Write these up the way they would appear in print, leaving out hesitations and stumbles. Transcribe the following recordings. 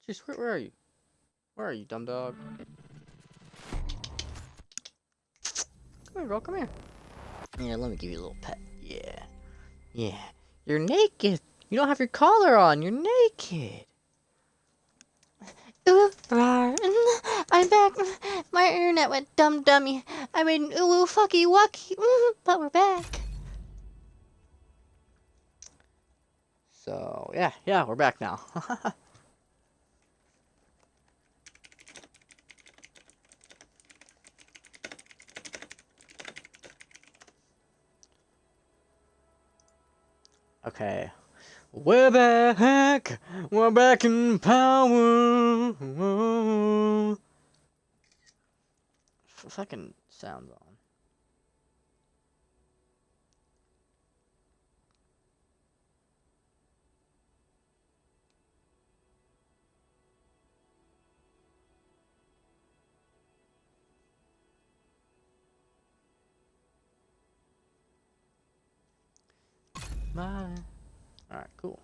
Jeez, where are you? Where are you, dumb dog? Come here, girl, come here. Yeah, let me give you a little pet. Yeah. Yeah. You're naked. You don't have your collar on. You're naked. Ooh, rawr. I'm back. My internet went dummy. I mean, ooh, fucky wucky. But we're back. So, yeah, we're back now. Okay. We're back! We're back in power! Fucking sounds on. Bye. Alright, cool.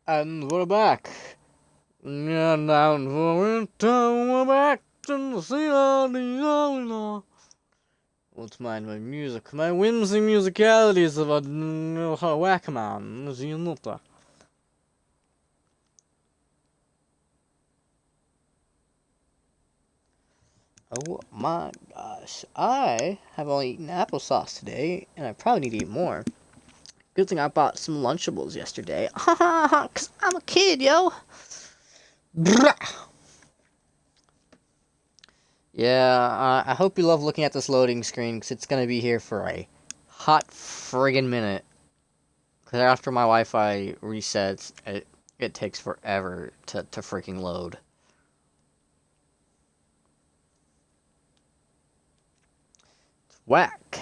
And we're back. Yeah, down for winter, we're back to the sea of the island. What's mine? My music, my whimsy musicalities of a whack-a-man, as you know. Oh my gosh, I have only eaten applesauce today, and I probably need to eat more. Good thing I bought some Lunchables yesterday. Ha ha ha, cause I'm a kid, yo! Yeah, I hope you love looking at this loading screen, because it's going to be here for a hot friggin' minute. Because after my Wi-Fi resets, it takes forever to freaking load. Whack!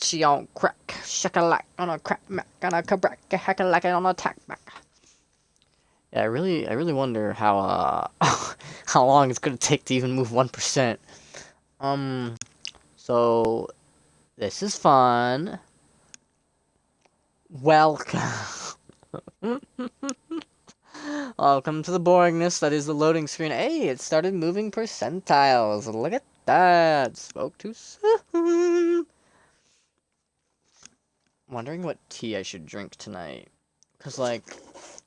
She on crack, shakalak on a crack mac, on a cabrack, hackalak on a tack back. Yeah, I really wonder how how long it's gonna take to even move 1%. So this is fun. Welcome. Welcome to the boringness that is the loading screen. Hey, it started moving percentiles. Look at that. Spoke too soon. Wondering what tea I should drink tonight. Cause like,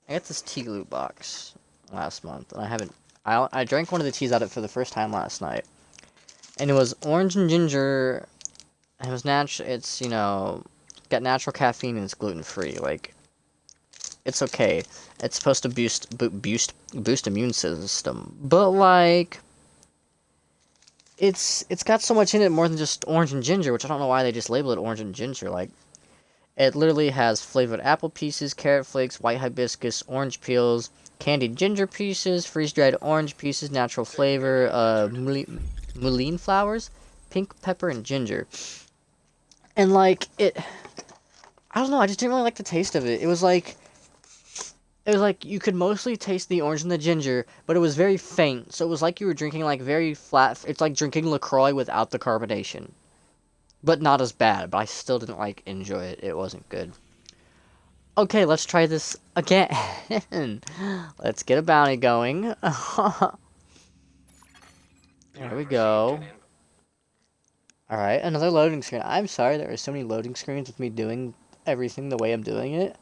I got this tea loot box last month, and I haven't. I drank one of the teas out of it for the first time last night, and it was orange and ginger. And it was natural. It's got natural caffeine and it's gluten free. Like, it's okay. It's supposed to boost immune system, but like, it's got so much in it more than just orange and ginger, which I don't know why they just label it orange and ginger. Like, it literally has flavored apple pieces, carrot flakes, white hibiscus, orange peels, candied ginger pieces, freeze-dried orange pieces, natural flavor, mullein flowers, pink pepper, and ginger. And like I don't know, I just didn't really like the taste of it. It was like you could mostly taste the orange and the ginger, but it was very faint. So it was like you were drinking like very flat. It's like drinking LaCroix without the carbonation. But not as bad, but I still didn't like enjoy it. It wasn't good. Okay, let's try this again. Let's get a bounty going. There we go. Alright, another loading screen. I'm sorry there are so many loading screens with me doing everything the way I'm doing it.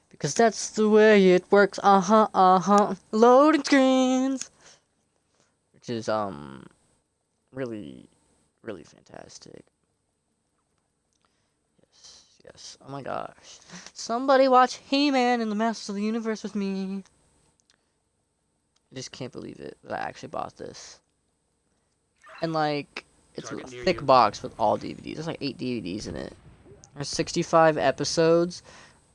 Because that's the way it works. Loading screens! Which is, really, really fantastic. Yes. Oh my gosh. Somebody watch He-Man and the Masters of the Universe with me. I just can't believe it that I actually bought this. And like, it's a thick box with all DVDs. There's like 8 DVDs in it. There's 65 episodes.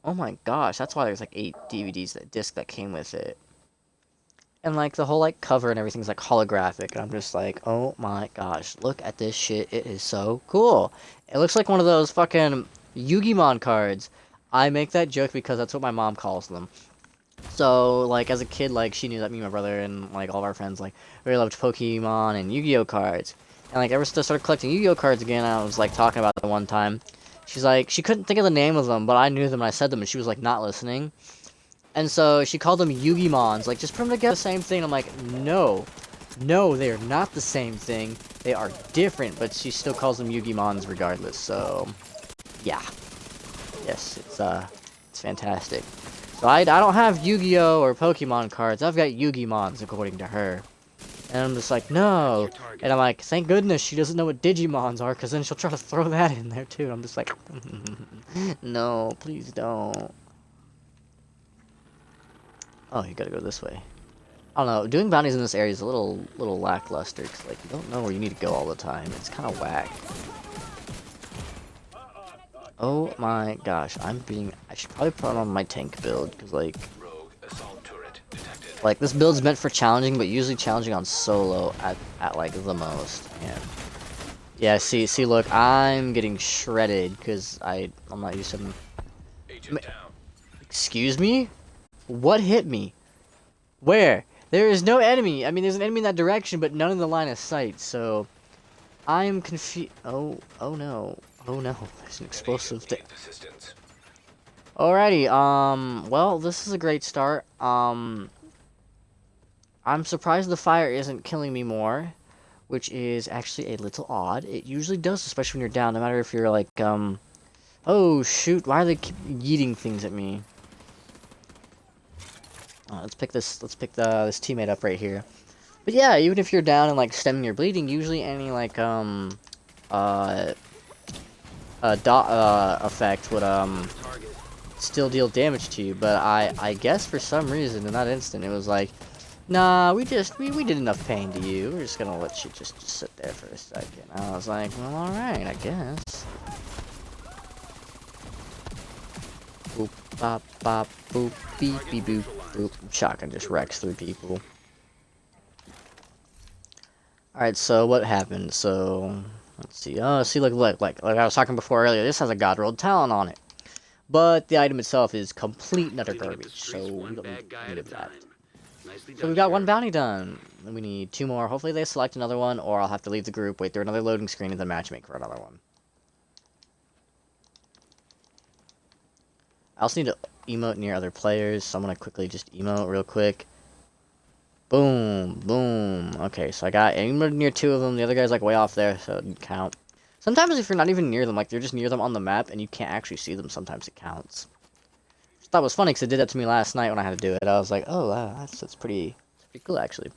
Oh my gosh, that's why there's like 8 DVDs, that disc that came with it. And like the whole like cover and everything's like holographic, and I'm just like, oh my gosh, look at this shit, it is so cool. It looks like one of those fucking Yu-Gi-Mon cards. I make that joke because that's what my mom calls them. So, like, as a kid, like, she knew that me and my brother and, like, all of our friends, like, really loved Pokemon and Yu-Gi-Oh cards. And, like, ever since I started collecting Yu-Gi-Oh cards again, I was, like, talking about it one time. She's like, she couldn't think of the name of them, but I knew them and I said them, and she was, like, not listening. And so she called them Yu-Gi-Mons. Like, just put them together, the same thing. I'm like, no. No, they are not the same thing. They are different, but she still calls them Yu-Gi-Mons regardless, so... yeah. Yes, it's fantastic. So I don't have Yu-Gi-Oh! Or Pokemon cards, I've got Yu-Gi-Mons, according to her. And I'm just like, no! And I'm like, thank goodness she doesn't know what Digimons are, because then she'll try to throw that in there too. And I'm just like, no, please don't. Oh, you gotta go this way. I don't know, doing bounties in this area is a little lackluster, because like, you don't know where you need to go all the time. It's kind of whack. Oh my gosh, I should probably put on my tank build, because like, this build's meant for challenging, but usually challenging on solo at like, the most, and... yeah, see, look, I'm getting shredded, because I'm not used to them. Excuse me? What hit me? Where? There is no enemy! I mean, there's an enemy in that direction, but none in the line of sight, so... I'm confused. Oh no. Oh no, there's an explosive thing. Alrighty, well, this is a great start. I'm surprised the fire isn't killing me more, which is actually a little odd. It usually does, especially when you're down, no matter if you're like, oh shoot, why are they keep yeeting things at me? Let's pick this teammate up right here. But yeah, even if you're down and like stemming your bleeding, usually any like, effect would, still deal damage to you, but I guess for some reason in that instant it was like, nah, we did enough pain to you, we're just gonna let you just sit there for a second. I was like, well, alright, I guess. Boop, bop, bop, boop, beep, beep, boop, boop. Shotgun just wrecks through people. Alright, so what happened? So, let's see. Oh, see, like I was talking before earlier, this has a God Rolled Talon on it. But the item itself is complete and utter garbage, so we don't need any of that. So we've got one bounty done. We need 2 more. Hopefully they select another one, or I'll have to leave the group, wait through another loading screen, and then matchmake for another one. I also need to emote near other players, so I'm gonna quickly just emote real quick. Boom, boom. Okay, so I got emoted near 2 of them. The other guy's like way off there, so it didn't count. Sometimes if you're not even near them, like you're just near them on the map and you can't actually see them, sometimes it counts. Which I thought was funny because it did that to me last night when I had to do it. I was like, oh wow, that's pretty cool actually.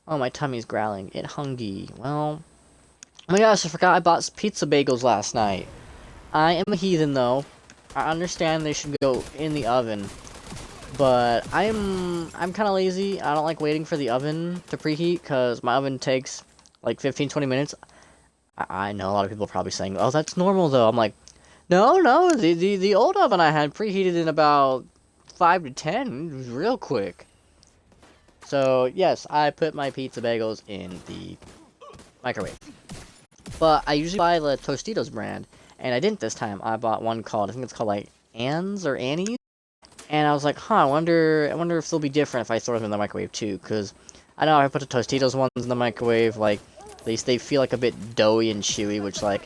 Oh, my tummy's growling. It hungry. Well, oh my gosh, I forgot I bought pizza bagels last night. I am a heathen though. I understand they should go in the oven. But I'm kind of lazy. I don't like waiting for the oven to preheat because my oven takes like 15-20 minutes. I know a lot of people are probably saying, "Oh, that's normal though." I'm like, "No, the old oven I had preheated in about 5 to 10. It was real quick." So, yes, I put my pizza bagels in the microwave. But I usually buy the Tostitos brand, and I didn't this time. I bought one called, I think it's called like Anne's or Annie's. And I was like, huh, I wonder if they'll be different if I throw them in the microwave too, because I know if I put the Tostitos ones in the microwave, like, at least they feel like a bit doughy and chewy, which, like,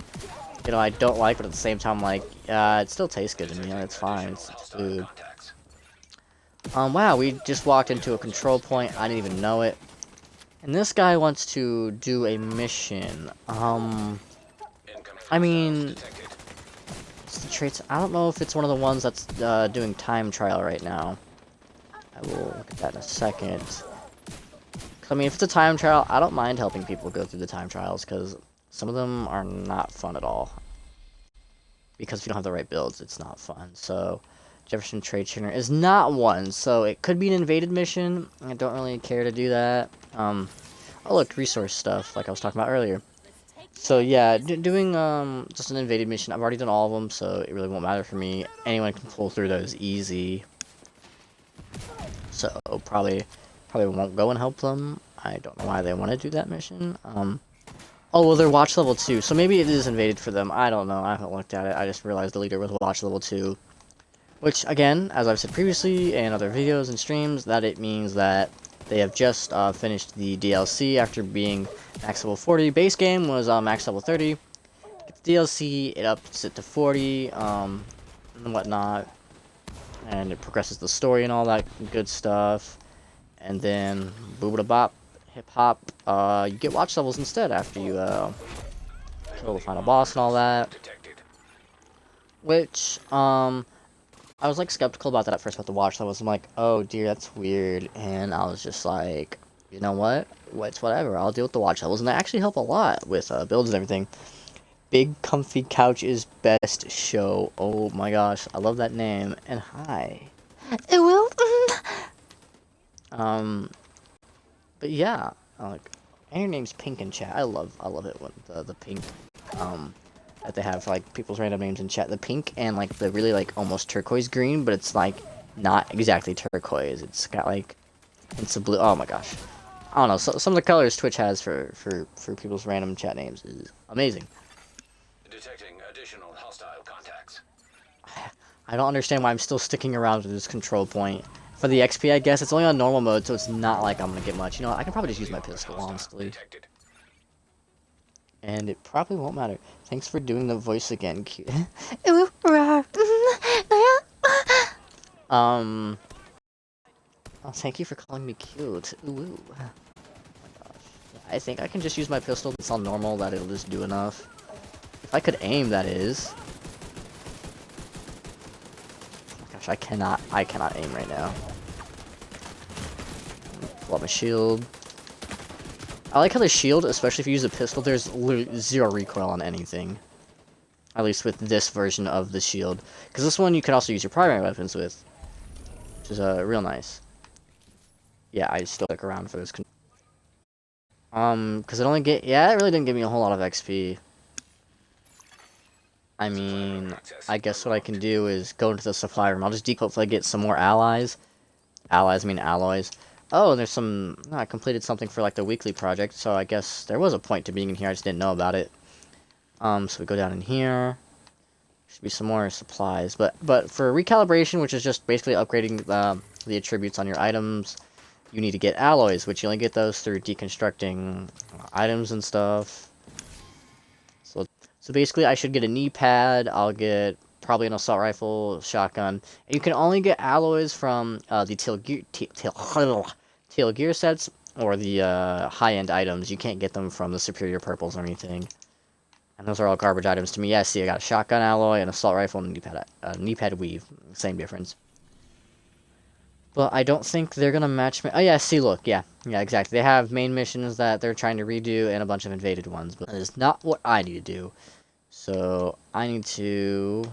you know, I don't like, but at the same time, like, it still tastes good to me, it's fine, it's food. Wow, we just walked into a control point, I didn't even know it. And this guy wants to do a mission, I mean... the traits. I don't know if it's one of the ones that's doing time trial right now. I will look at that in a second. I mean, if it's a time trial, I don't mind helping people go through the time trials because some of them are not fun at all. Because if you don't have the right builds, it's not fun. So, Jefferson Trade Trainer is not one. So it could be an invaded mission. I don't really care to do that. Oh look, resource stuff like I was talking about earlier. So yeah, doing just an invaded mission, I've already done all of them, so it really won't matter for me. Anyone can pull through those easy. So probably Probably won't go and help them. I don't know why they want to do that mission. Oh, well, they're watch level 2, so maybe it is invaded for them. I don't know. I haven't looked at it. I just realized the leader was watch level 2. Which, again, as I've said previously in other videos and streams, that it means that they have just finished the DLC after being max level 40. Base game was max level 30. Get the DLC, it ups it to 40, and whatnot. And it progresses the story and all that good stuff. And then, booba-da-bop, hip-hop, you get watch levels instead after you kill the final boss and all that. Which, I was, like, skeptical about that at first about the watch levels. I'm like, oh, dear, that's weird. And I was just like, you know what? It's whatever. I'll deal with the watch levels. And they actually help a lot with builds and everything. Big Comfy Couch is best show. Oh, my gosh. I love that name. And hi. It will. But yeah. Like, and your name's Pink in chat. I love it when the pink, that they have for, like, people's random names in chat. The pink and, like, the really, like, almost turquoise green, but it's, like, not exactly turquoise. It's got, like, hints of blue. Oh my gosh. I don't know. So, some of the colors Twitch has for people's random chat names is amazing. Detecting additional hostile contacts. I don't understand why I'm still sticking around with this control point. For the XP, I guess, it's only on normal mode, so it's not like I'm gonna get much. You know what? I can probably just use my pistol, honestly. And it probably won't matter. Thanks for doing the voice again, cute. Oh, thank you for calling me cute. Ooh. Oh my gosh. Yeah, I think I can just use my pistol. It's on normal, that it'll just do enough. If I could aim, that is. Oh my gosh, I cannot aim right now. Pull out my shield. I like how the shield, especially if you use a pistol, there's literally 0 recoil on anything. At least with this version of the shield. Because this one you can also use your primary weapons with. Which is real nice. Yeah, I still stick around for this. Because it only it really didn't give me a whole lot of XP. I mean, I guess what I can do is go into the supply room. I'll just hopefully get some more allies. Allies, I mean alloys. Oh, there's some... I completed something for, like, the weekly project, so I guess there was a point to being in here, I just didn't know about it. So we go down in here. Should be some more supplies. But for recalibration, which is just basically upgrading the attributes on your items, you need to get alloys, which you only get those through deconstructing items and stuff. So basically, I should get a knee pad, I'll get probably an assault rifle, shotgun. And you can only get alloys from the tail gear sets or the high-end items. You can't get them from the superior purples or anything. And those are all garbage items to me. Yeah, see, I got a shotgun alloy, an assault rifle, and a knee pad weave. Same difference. But I don't think they're gonna match me. Oh yeah, see, look, yeah, exactly. They have main missions that they're trying to redo and a bunch of invaded ones, but that is not what I need to do. So I need to.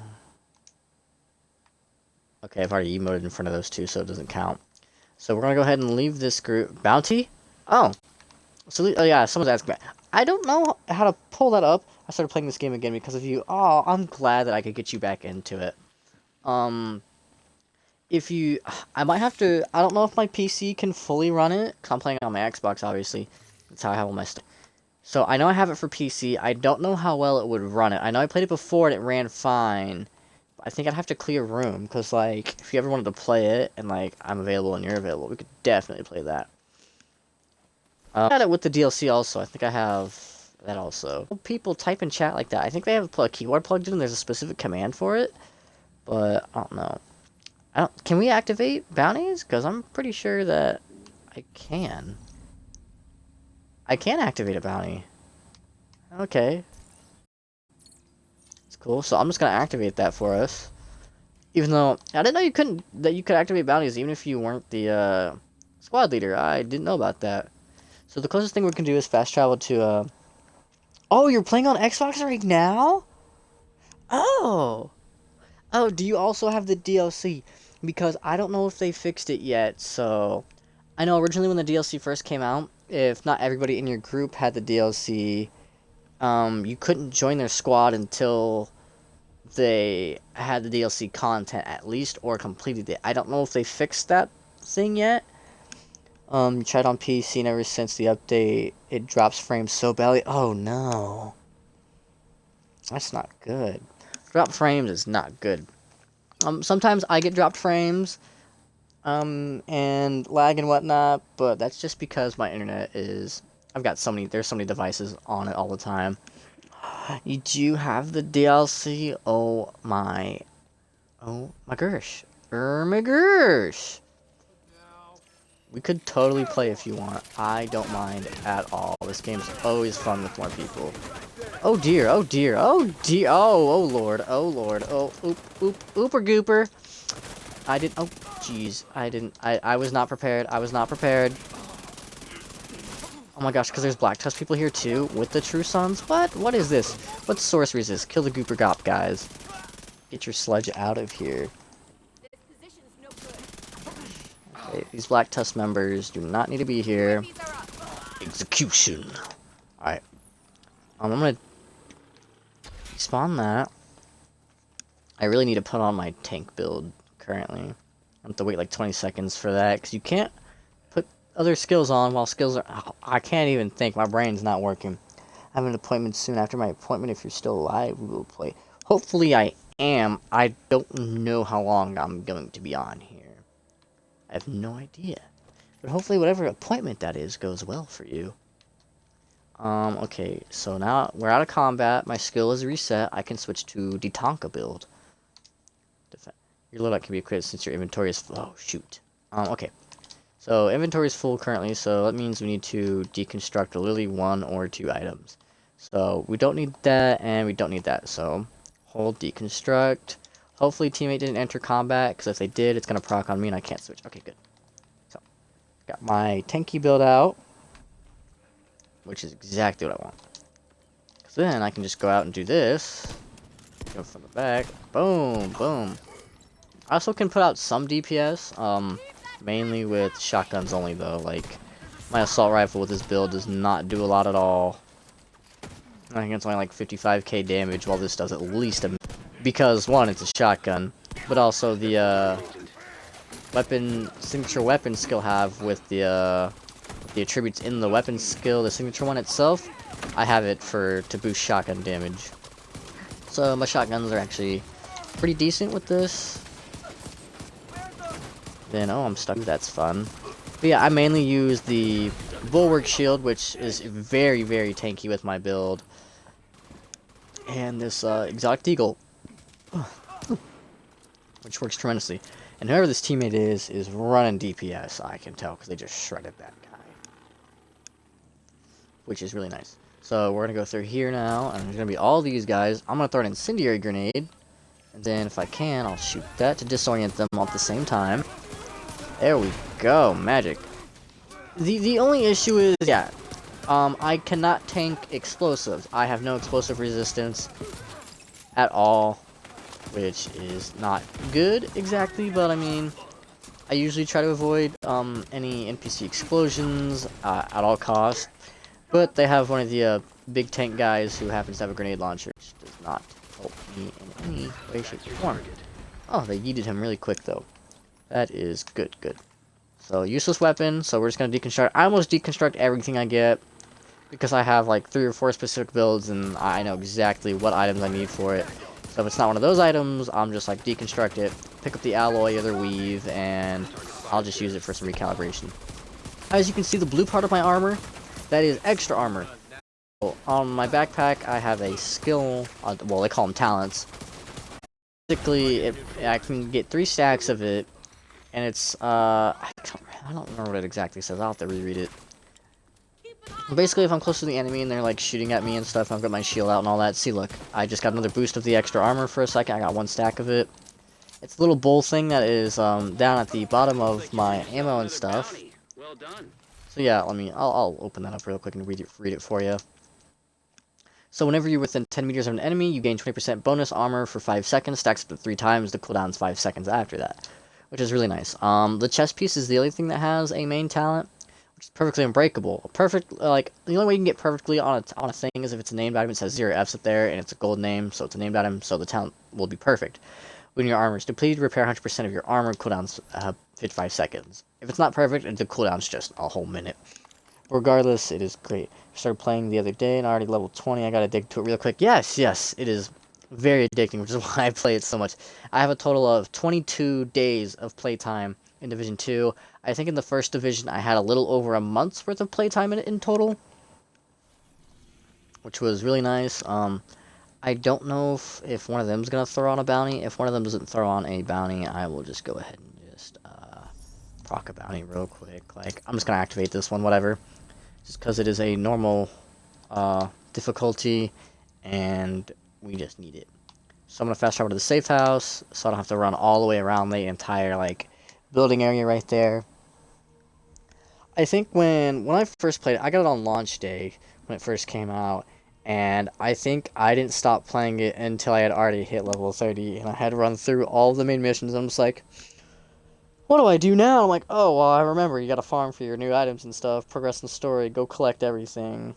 Okay, I've already emoted in front of those two, so it doesn't count. So we're gonna go ahead and leave this group. Bounty? Oh. So, oh yeah, someone's asking me. I don't know how to pull that up. I started playing this game again because of you. Oh, I'm glad that I could get you back into it. If you... I might have to... I don't know if my PC can fully run it, because I'm playing on my Xbox, obviously. That's how I have all my stuff. So, I know I have it for PC. I don't know how well it would run it. I know I played it before and it ran fine. I think I'd have to clear room, because, like, if you ever wanted to play it, and, like, I'm available and you're available, we could definitely play that. I had it with the DLC also. I think I have that also. People type in chat like that. I think they have a keyboard plugged in. There's a specific command for it, but I don't know. Can we activate bounties? Because I'm pretty sure that I can. I can activate a bounty. Okay. It's cool. So I'm just gonna activate that for us. Even though I didn't know that you could activate bounties even if you weren't the squad leader. I didn't know about that. So the closest thing we can do is fast travel to Oh, you're playing on Xbox right now? Oh. Oh, do you also have the DLC? Because I don't know if they fixed it yet, so... I know originally when the DLC first came out, if not everybody in your group had the DLC, you couldn't join their squad until they had the DLC content at least, or completed it. I don't know if they fixed that thing yet, Tried on PC, and ever since the update, it drops frames so badly. Oh no. That's not good. Drop frames is not good. Sometimes I get dropped frames, and lag and whatnot, but that's just because my internet is. There's so many devices on it all the time. You do have the DLC? Oh my gosh. My gosh. We could totally play if you want. I don't mind at all. This game's always fun with more people. Oh dear, oh dear, oh dear, oh lord, oh lord, oh ooper gooper. Oh jeez, I was not prepared, I was not prepared. Oh my gosh, because there's Black Tusk people here too, with the True Sons? What is this? What sorcery is this? Kill the gooper gop, guys. Get your sludge out of here. Okay, these Black Tusk members do not need to be here. Execution. Alright. I'm gonna spawn that. I really need to put on my tank build currently. I have to wait like 20 seconds for that, because you can't put other skills on while skills are... Oh, I can't even think. My brain's not working. I have an appointment soon. After my appointment, if you're still alive, we will play. Hopefully I am. I don't know how long I'm going to be on here. I have no idea. But hopefully whatever appointment that is goes well for you. Okay, so now we're out of combat. My skill is reset. I can switch to the Tonka build. Your loadout can be equipped since your inventory is full. Oh, shoot. Okay. So, inventory is full currently, so that means we need to deconstruct literally 1 or 2 items. So, we don't need that, and we don't need that. So, hold deconstruct. Hopefully, teammate didn't enter combat, because if they did, it's going to proc on me, and I can't switch. Okay, good. So, got my tanky build out, which is exactly what I want. Because then I can just go out and do this. Go from the back. Boom, boom. I also can put out some DPS, mainly with shotguns only though. Like, my assault rifle with this build does not do a lot at all. I think it's only like 55k damage, while this does at least a... Because, one, it's a shotgun, but also the, signature weapon skill have with the attributes in the weapon skill, the signature one itself, I have it to boost shotgun damage. So, my shotguns are actually pretty decent with this. Then, oh, I'm stuck. That's fun. But yeah, I mainly use the Bulwark Shield, which is very, very tanky with my build. And this Exotic Eagle, which works tremendously. And whoever this teammate is running DPS, I can tell, because they just shredded that guy. Which is really nice. So, we're going to go through here now, and there's going to be all these guys. I'm going to throw an Incendiary Grenade. And then, if I can, I'll shoot that to disorient them all at the same time. There we go, magic. The only issue is, yeah, I cannot tank explosives. I have no explosive resistance at all, which is not good exactly, but I mean, I usually try to avoid any NPC explosions at all costs, but they have one of the big tank guys who happens to have a grenade launcher, which does not help me in any way, shape, or form. Oh, they yeeted him really quick, though. That is good, good. So, useless weapon, so we're just going to deconstruct. I almost deconstruct everything I get, because I have like 3 or 4 specific builds, and I know exactly what items I need for it. So if it's not one of those items, I'm just like deconstruct it, pick up the alloy or the weave, and I'll just use it for some recalibration. As you can see, the blue part of my armor, that is extra armor. On my backpack, I have a skill, well, they call them talents. Basically, I can get 3 stacks of it, and it's, I don't remember what it exactly says. I'll have to reread it. Basically, if I'm close to the enemy and they're like shooting at me and stuff, I've got my shield out and all that. See, look, I just got another boost of the extra armor for a second. I got 1 stack of it. It's a little bowl thing that is down at the bottom of my ammo and stuff. Well done. So yeah, I'll open that up real quick and read it for you. So whenever you're within 10 meters of an enemy, you gain 20% bonus armor for 5 seconds. Stacks up to 3 times. The cooldown's 5 seconds after that, which is really nice. The chest piece is the only thing that has a main talent, which is perfectly unbreakable. Perfect, like, the only way you can get perfectly on a thing is if it's a named item. It says 0 Fs up there, and it's a gold name, so it's a named item, so the talent will be perfect. When your armor is depleted, repair 100% of your armor. Cooldown's 55 seconds. If it's not perfect, the cooldown's just a whole minute. Regardless, it is great. I started playing the other day and already level 20. I got addicted to it real quick. Yes, it is very addicting, which is why I play it so much. I have a total of 22 days of playtime in Division 2. I think in the first division I had a little over a month's worth of playtime in total, which was really nice. I don't know if one of them's going to throw on a bounty. If one of them doesn't throw on a bounty, I will just go ahead and just proc a bounty real quick. Like, I'm just going to activate this one, whatever. Just because it is a normal difficulty, and we just need it. So I'm going to fast travel to the safe house, so I don't have to run all the way around the entire, like, building area right there. I think when I first played it, I got it on launch day when it first came out, and I think I didn't stop playing it until I had already hit level 30, and I had to run through all the main missions, and I'm just like, what do I do now? I'm like, oh, well, I remember, you gotta farm for your new items and stuff, progress in the story, go collect everything.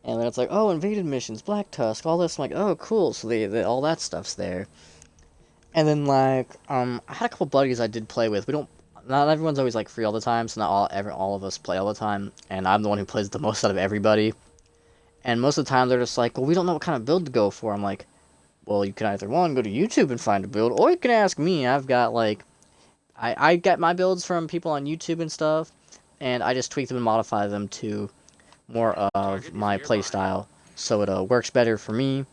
And then it's like, oh, invaded missions, Black Tusk, all this. I'm like, oh, cool, so all that stuff's there. And then, like, I had a couple buddies I did play with. Not everyone's always, like, free all the time, so not all of us play all the time. And I'm the one who plays the most out of everybody. And most of the time, they're just like, well, we don't know what kind of build to go for. I'm like, well, you can either, one, go to YouTube and find a build, or you can ask me. I've got, like, I get my builds from people on YouTube and stuff, and I just tweak them and modify them to more of my playstyle, so it works better for me.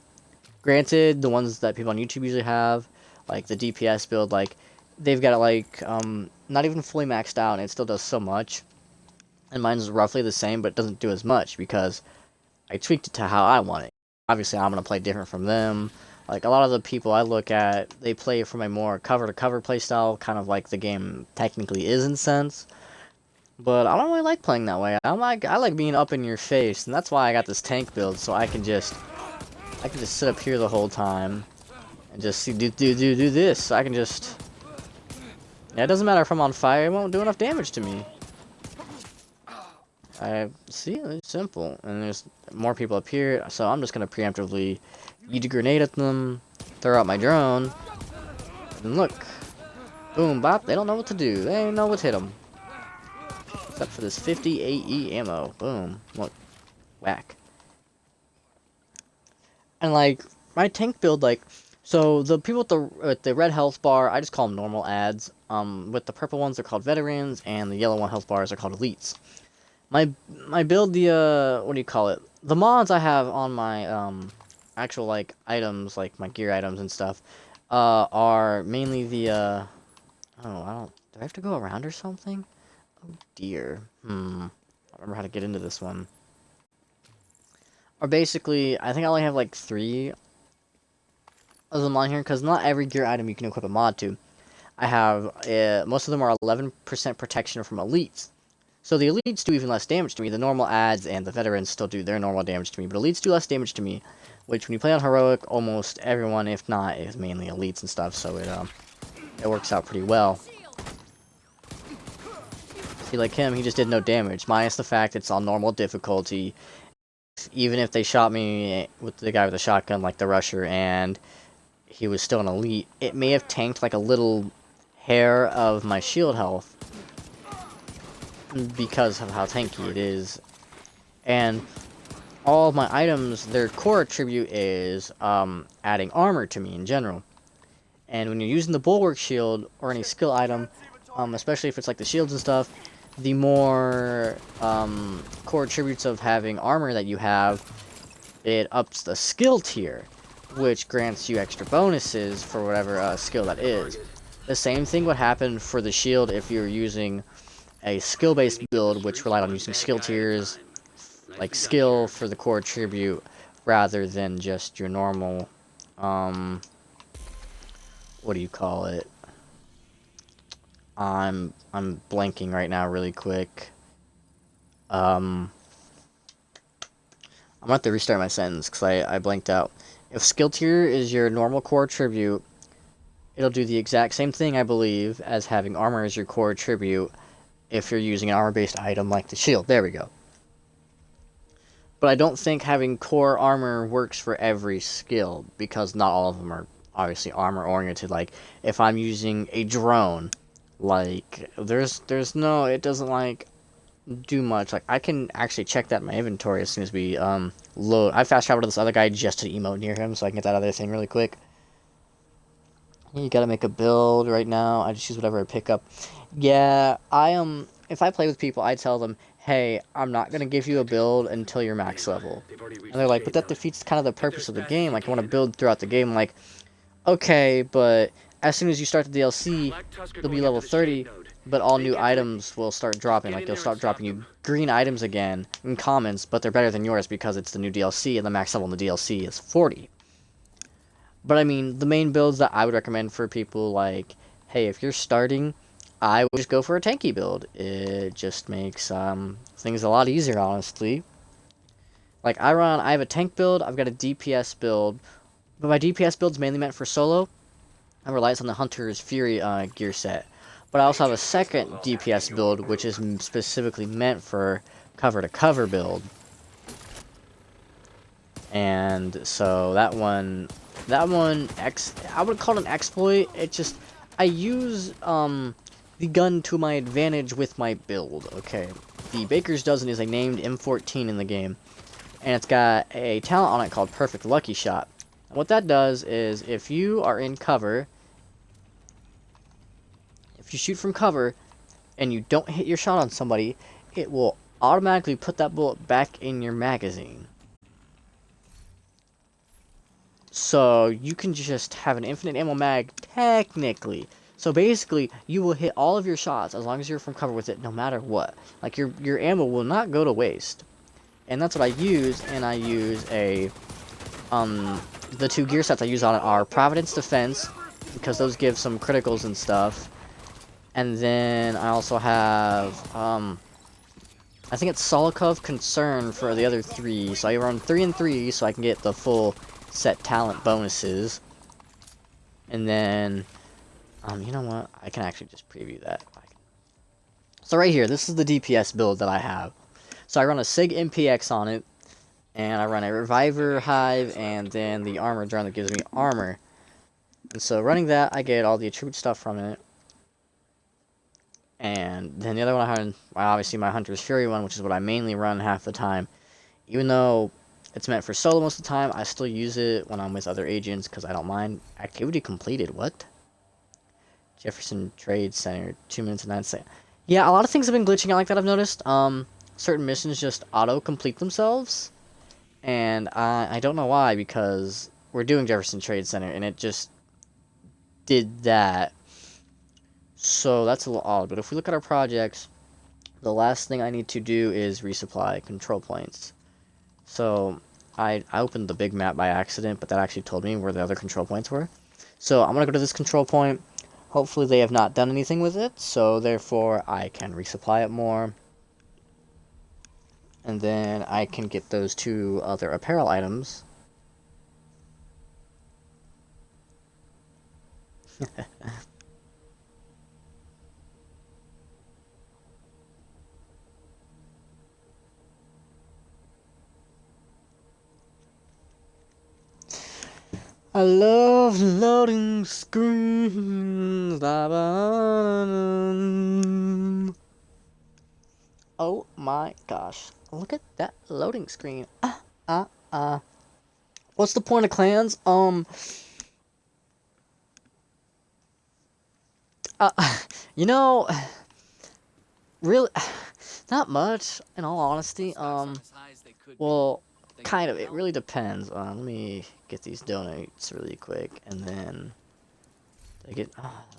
Granted, the ones that people on YouTube usually have, like the DPS build, like, they've got it, like, not even fully maxed out, and it still does so much. And mine's roughly the same, but it doesn't do as much, because I tweaked it to how I want it. Obviously, I'm going to play different from them. Like, a lot of the people I look at, they play from a more cover-to-cover playstyle, kind of like the game technically is in sense. But I don't really like playing that way. I like being up in your face, and that's why I got this tank build, so I can just sit up here the whole time and just do this. I can just, yeah, it doesn't matter if I'm on fire, it won't do enough damage to me. I see, it's simple, and there's more people up here, so I'm just gonna preemptively eat a grenade at them, throw out my drone, and look, boom, bop. They don't know what to do. They don't know what hit them. Except for this 50 AE ammo. Boom. Look. Whack. And, like, my tank build, like, so the people with the red health bar, I just call them normal ads. With the purple ones, they're called veterans, and the yellow one health bars are called elites. My build, what do you call it? The mods I have on my, actual, like, items, like my gear items and stuff, are mainly the, do I have to go around or something? Oh dear. I don't remember how to get into this one. Or basically, I think I only have like 3 of them on here, because not every gear item you can equip a mod to. I have, most of them are 11% protection from elites. So the elites do even less damage to me. The normal ads and the veterans still do their normal damage to me, but elites do less damage to me, which when you play on heroic, almost everyone, if not, is mainly elites and stuff, so it works out pretty well. See, like him, he just did no damage, minus the fact it's on normal difficulty. Even if they shot me with the guy with the shotgun, like the rusher, and he was still an elite, it may have tanked like a little hair of my shield health, because of how tanky it is. And all of my items, their core attribute is adding armor to me in general. And when you're using the bulwark shield or any skill item, especially if it's like the shields and stuff, the more core attributes of having armor that you have, it ups the skill tier, which grants you extra bonuses for whatever skill that is. The same thing would happen for the shield if you're using a skill-based build, which relied on using skill tiers, like skill for the core attribute, rather than just your normal, what do you call it? I'm blanking right now really quick. I'm gonna have to restart my sentence, because I blanked out. If skill tier is your normal core attribute, it'll do the exact same thing, I believe, as having armor as your core attribute, if you're using an armor-based item like the shield. There we go. But I don't think having core armor works for every skill, because not all of them obviously armor oriented. Like if I'm using a drone, like there's no, it doesn't like do much. Like I can actually check that in my inventory as soon as we load. I fast traveled to this other guy just to emote near him so I can get that other thing really quick. You gotta make a build right now. I just use whatever I pick up. Yeah, if I play with people, I tell them, hey, I'm not gonna give you a build until you're max level. And they're like, but that defeats kind of the purpose of the game. Like, I want to build throughout the game. Like, okay, but as soon as you start the DLC, you'll be level 30, but all new items will start dropping. Like, they'll start dropping you green items again in commons, but they're better than yours because it's the new DLC, and the max level in the DLC is 40. But I mean, the main builds that I would recommend for people, like, hey, if you're starting, I would just go for a tanky build. It just makes things a lot easier, honestly. Like, I have a tank build, I've got a DPS build, but my DPS build's mainly meant for solo. I relies on the Hunter's Fury gear set. But I also have a second DPS build, which is specifically meant for cover-to-cover build. And so that one, I would call it an exploit. It just, I use the gun to my advantage with my build. Okay, the Baker's Dozen is a named M14 in the game, and it's got a talent on it called Perfect Lucky Shot. And what that does is, if you are in cover, if you shoot from cover, and you don't hit your shot on somebody, it will automatically put that bullet back in your magazine. So you can just have an infinite ammo mag, technically. So basically, you will hit all of your shots as long as you're from cover with it, no matter what. Like, your ammo will not go to waste. And that's what I use, and I use the two gear sets I use on it are Providence Defense, because those give some criticals and stuff. And then I also have, I think it's Solikov Concern for the other three. So I run 3 and 3 so I can get the full set talent bonuses. And then, you know what? I can actually just preview that. So right here, this is the DPS build that I have. So I run a SIG MPX on it, and I run a Reviver Hive, and then the Armor Drone that gives me armor. And so running that, I get all the attribute stuff from it. And then the other one I had, obviously my Hunter's Fury one, which is what I mainly run half the time. Even though it's meant for solo most of the time, I still use it when I'm with other agents, because I don't mind. Activity completed, what? Jefferson Trade Center, 2 minutes and 9 seconds. Yeah, a lot of things have been glitching out like that, I've noticed. Certain missions just auto-complete themselves. And I don't know why, because we're doing Jefferson Trade Center, and it just did that. So that's a little odd. But if we look at our projects, the last thing I need to do is resupply control points. So I opened the big map by accident, but that actually told me where the other control points were. So I'm going to go to this control point. Hopefully they have not done anything with it, so therefore I can resupply it more. And then I can get those two other apparel items. I love loading screens. Oh my gosh. Look at that loading screen. What's the point of clans? Uh, you know, really, not much, in all honesty. Well, kind of. It really depends. Let me get these donates really quick, and then I get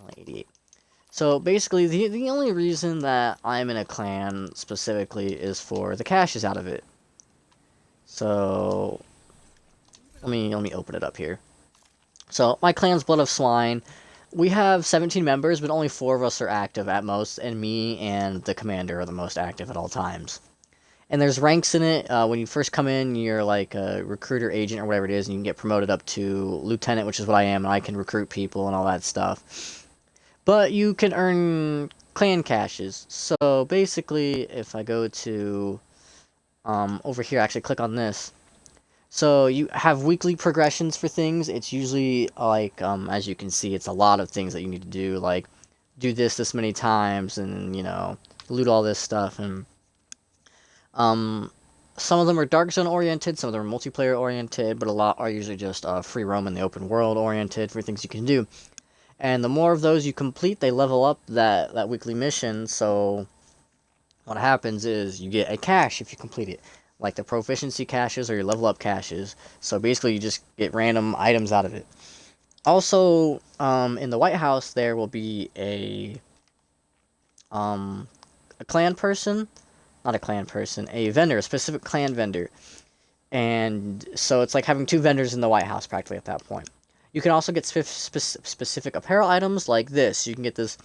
only 88. So basically, the only reason that I'm in a clan specifically is for the caches out of it. So let me open it up here. So my clan's Blood of Swine. We have 17 members, but only 4 of us are active at most, and me and the commander are the most active at all times. And there's ranks in it. When you first come in, you're like a recruiter agent or whatever it is, and you can get promoted up to lieutenant, which is what I am, and I can recruit people and all that stuff. But you can earn clan caches. So basically, if I go to over here, actually click on this. So you have weekly progressions for things. It's usually like, as you can see, it's a lot of things that you need to do. Like, do this many times, and loot all this stuff. And um, some of them are Dark Zone oriented, some of them are multiplayer oriented, but a lot are usually just free roam in the open world oriented for things you can do. And the more of those you complete, they level up that weekly mission. So what happens is you get a cache if you complete it, like the proficiency caches or your level up caches. So basically, you just get random items out of it. Also, in the White House, there will be a clan person, not a clan person, a vendor, a specific clan vendor. And so it's like having two vendors in the White House practically at that point. You can also get specific apparel items like this. You can get this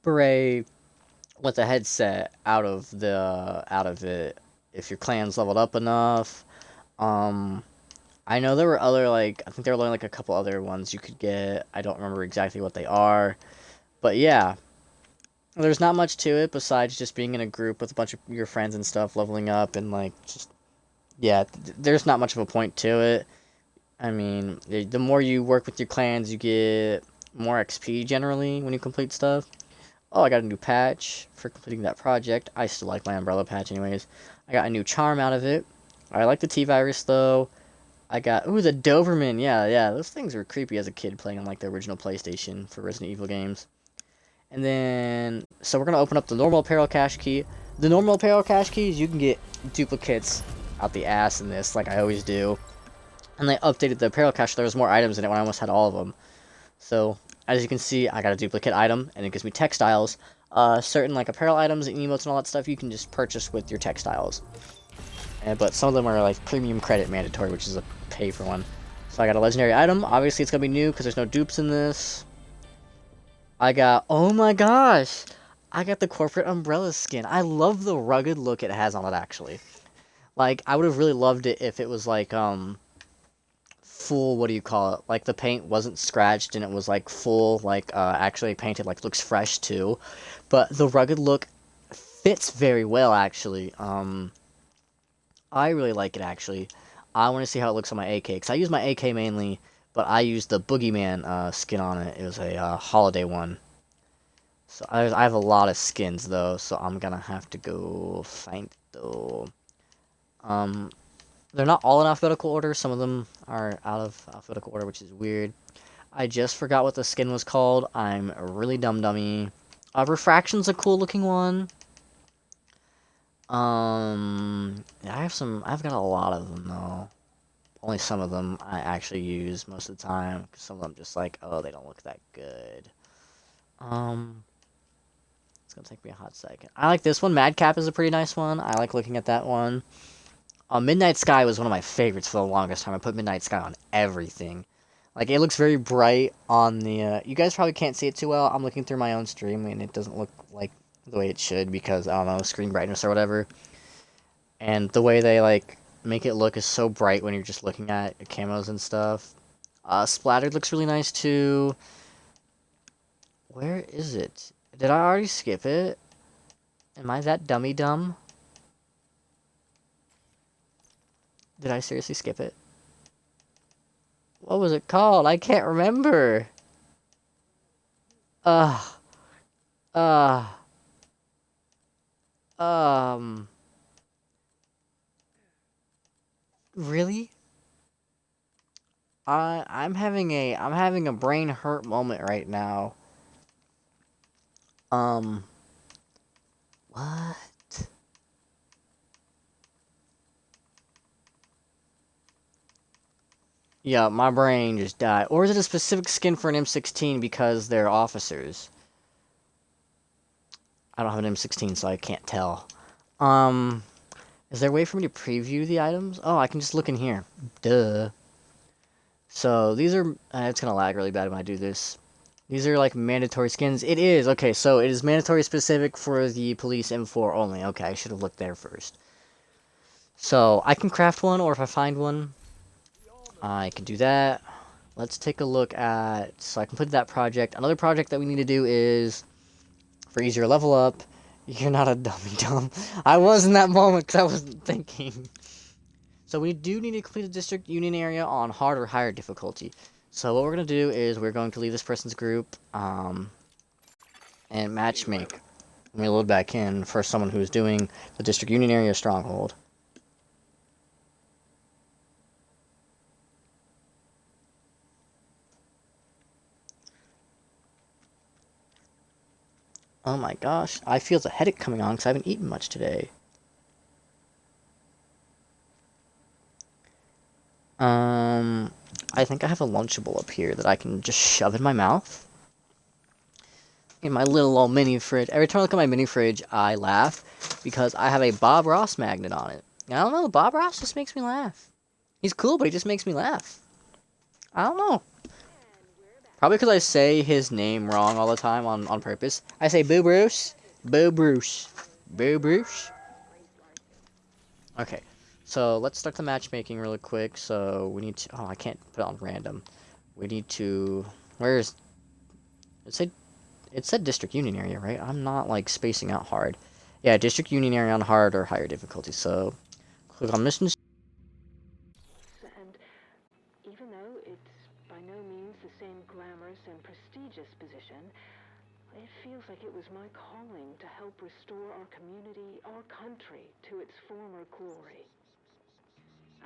beret with a headset out of it if your clan's leveled up enough. Um, I know there were other I think there were only like a couple other ones you could get. I don't remember exactly what they are, but yeah, there's not much to it besides just being in a group with a bunch of your friends and stuff, leveling up and just yeah. There's not much of a point to it. I mean, the more you work with your clans, you get more XP generally when you complete stuff. Oh, I got a new patch for completing that project. I still like my umbrella patch anyways. I got a new charm out of it. I like the T-Virus though. I got, ooh, the Doberman. Yeah, those things were creepy as a kid playing on like the original PlayStation for Resident Evil games. And then, so we're going to open up the normal apparel cache key. The normal apparel cache keys, you can get duplicates out the ass in this, like I always do. And they updated the apparel cache, so there was more items in it when I almost had all of them. So, as you can see, I got a duplicate item, and it gives me textiles. Certain like apparel items and emotes and all that stuff you can just purchase with your textiles. But some of them are like premium credit mandatory, which is a pay for one. So I got a legendary item. Obviously, it's going to be new because there's no dupes in this. I got, oh my gosh, I got the corporate umbrella skin. I love the rugged look it has on it, actually. Like, I would have really loved it if it was like, full, what do you call it? Like, the paint wasn't scratched and it was like full, like, actually painted, like, looks fresh too. But the rugged look fits very well, actually. I really like it, actually. I want to see how it looks on my AK, because I use my AK mainly, but I used the Boogeyman skin on it. It was a holiday one. So I have a lot of skins though, so I'm gonna have to go find it though. Um, they're not all in alphabetical order. Some of them are out of alphabetical order, which is weird. I just forgot what the skin was called. I'm a really dummy. Refraction's a cool looking one. I've got a lot of them though. Only some of them I actually use most of the time, because some of them just like, oh, they don't look that good. It's gonna take me a hot second. I like this one. Madcap is a pretty nice one. I like looking at that one. Midnight Sky was one of my favorites for the longest time. I put Midnight Sky on everything. Like, it looks very bright on the, you guys probably can't see it too well. I'm looking through my own stream, and it doesn't look like the way it should, because, I don't know, screen brightness or whatever. And the way they, like, make it look is so bright when you're just looking at camos and stuff. Splattered looks really nice, too. Where is it? Did I already skip it? Am I that dumb? Did I seriously skip it? What was it called? I can't remember. Uh, uh, um, really? I'm having a brain hurt moment right now. Um, what? Yeah, my brain just died. Or is it a specific skin for an M16 because they're officers? I don't have an M16, so I can't tell. Um, is there a way for me to preview the items? Oh, I can just look in here. Duh. So, these are... it's gonna lag really bad when I do this. These are, like, mandatory skins. It is! Okay, so it is mandatory specific for the police M4 only. Okay, I should have looked there first. So, I can craft one, or if I find one, I can do that. Let's take a look at... So, I completed that project. Another project that we need to do is... For easier level up. You're not a dummy dumb. I was in that moment because I wasn't thinking. So we do need to complete the district union area on hard or higher difficulty. So what we're going to do is we're going to leave this person's group and matchmake. Let me load back in for someone who's doing the district union area stronghold. Oh my gosh, I feel the headache coming on because I haven't eaten much today. I think I have a Lunchable up here that I can just shove in my mouth. In my little old mini fridge. Every time I look at my mini fridge, I laugh because I have a Bob Ross magnet on it. I don't know, Bob Ross just makes me laugh. He's cool, but he just makes me laugh. I don't know. Probably because I say his name wrong all the time on purpose. I say Boo Bruce. Boo Bruce. Boo Bruce. Okay. So let's start the matchmaking really quick. So we need to... Oh, I can't put it on random. We need to... Where's... It said District Union area, right? I'm not, like, spacing out hard. Yeah, District Union area on hard or higher difficulty. So click on missions. And even though it's by no means the same glamorous and prestigious position, it feels like it was my calling to help restore our community, our country, to its former glory.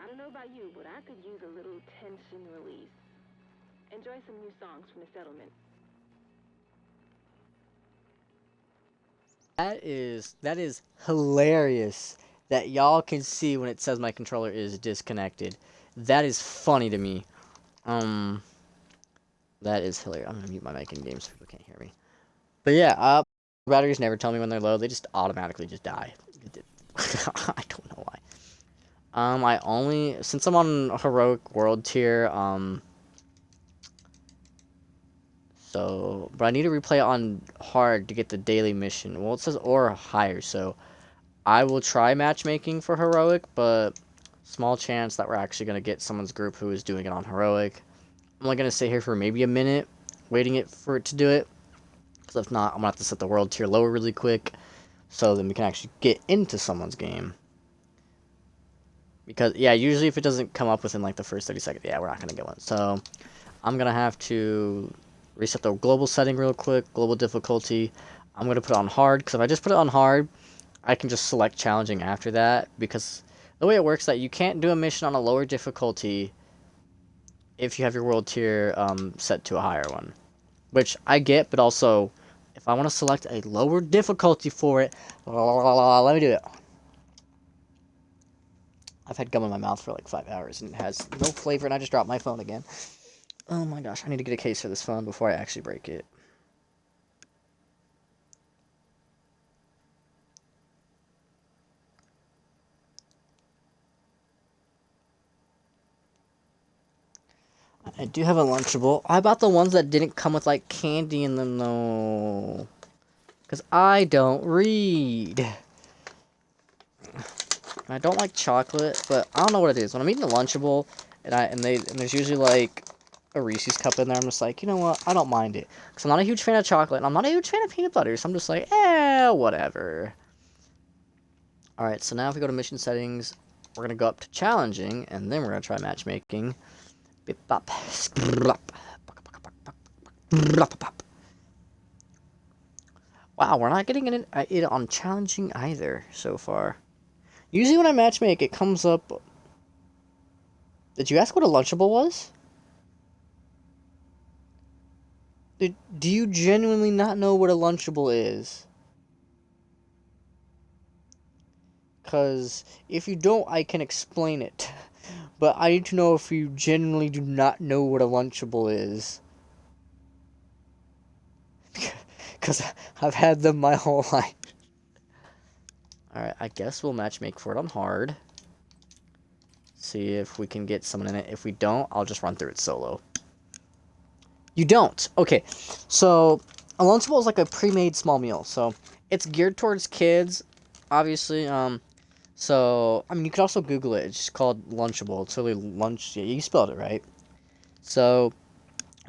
I don't know about you, but I could use a little tension release. Enjoy some new songs from the settlement. That is hilarious that y'all can see when it says my controller is disconnected. That is funny to me. That is hilarious. I'm gonna mute my mic in game so people can't hear me. But yeah, batteries never tell me when they're low. They just automatically just die. I don't know why. I only since I'm on heroic world tier, but I need to replay it on hard to get the daily mission. Well, it says or higher, so I will try matchmaking for heroic, but small chance that we're actually gonna get someone's group who is doing it on heroic. I'm only gonna stay here for maybe a minute, waiting for it to do it. Because if not, I'm gonna have to set the world tier lower really quick, so then we can actually get into someone's game. Because yeah, usually if it doesn't come up within like the first 30 seconds, yeah, we're not gonna get one. So I'm gonna have to reset the global setting real quick, global difficulty. I'm gonna put it on hard because if I just put it on hard, I can just select challenging after that. Because the way it works is that you can't do a mission on a lower difficulty if you have your world tier set to a higher one, which I get, but also if I want to select a lower difficulty for it, let me do it. I've had gum in my mouth for like 5 hours and it has no flavor, and I just dropped my phone again. Oh my gosh, I need to get a case for this phone before I actually break it. I do have a Lunchable. I bought the ones that didn't come with like candy in them though, because I don't read. I don't like chocolate, but I don't know what it is. When I'm eating a Lunchable, and there's usually like a Reese's cup in there, I'm just like, you know what? I don't mind it, because I'm not a huge fan of chocolate, and I'm not a huge fan of peanut butter, so I'm just like, whatever. Alright, so now if we go to mission settings, we're gonna go up to challenging, and then we're gonna try matchmaking. Wow, we're not getting it on challenging either so far. Usually when I matchmake, it comes up... Did you ask what a Lunchable was? Do you genuinely not know what a Lunchable is? Because if you don't, I can explain it. But I need to know if you genuinely do not know what a Lunchable is. Because I've had them my whole life. Alright, I guess we'll matchmake for it on hard. See if we can get someone in it. If we don't, I'll just run through it solo. You don't. Okay, so a Lunchable is like a pre-made small meal. So it's geared towards kids, obviously. So I mean, you could also Google it. It's just called Lunchable. It's really lunch. Yeah, you spelled it right. So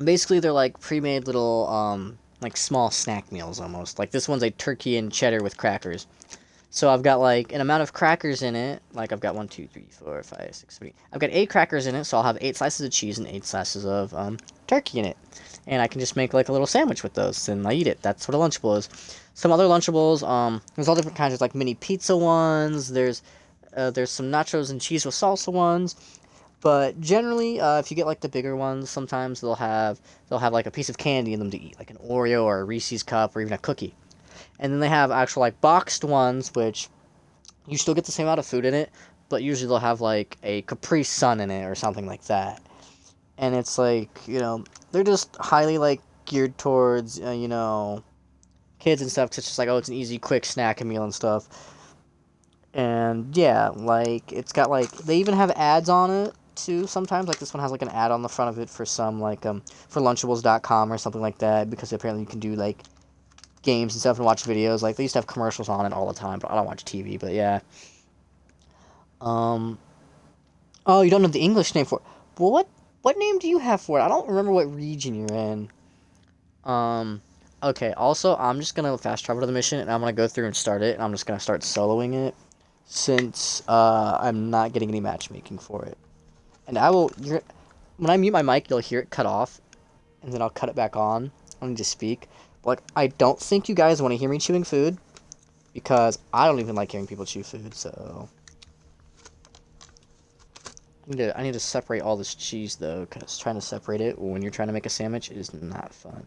basically, they're like pre-made little like small snack meals almost. Like this one's a turkey and cheddar with crackers. So I've got like an amount of crackers in it. Like I've got 1, 2, 3, 4, 5, 6, 7. I've got 8 crackers in it, so I'll have 8 slices of cheese and 8 slices of turkey in it, and I can just make like a little sandwich with those, and I eat it. That's what a Lunchable is. Some other Lunchables, there's all different kinds. There's like mini pizza ones. There's some nachos and cheese with salsa ones. But generally, if you get like the bigger ones, sometimes they'll have like a piece of candy in them to eat, like an Oreo or a Reese's cup or even a cookie. And then they have actual like boxed ones, which you still get the same amount of food in it, but usually they'll have like a Capri Sun in it or something like that. And it's like, they're just highly like geared towards kids and stuff. 'Cause it's just like, oh, it's an easy, quick snack meal and stuff. And yeah, like it's got like they even have ads on it too sometimes. Like this one has like an ad on the front of it for some like for Lunchables.com or something like that, because apparently you can do like games and stuff and watch videos. Like they used to have commercials on it all the time, but I don't watch TV. But yeah. Um. Oh, you don't know the English name for it. Well, what name do you have for it? I don't remember what region you're in. Um. Okay. Also, I'm just gonna fast travel to the mission, and I'm gonna go through and start it. And I'm just gonna start soloing it, since I'm not getting any matchmaking for it. And when I mute my mic, you'll hear it cut off, and then I'll cut it back on. I need to speak. Like, I don't think you guys want to hear me chewing food, because I don't even like hearing people chew food, so... I need to separate all this cheese, though, because trying to separate it when you're trying to make a sandwich is not fun.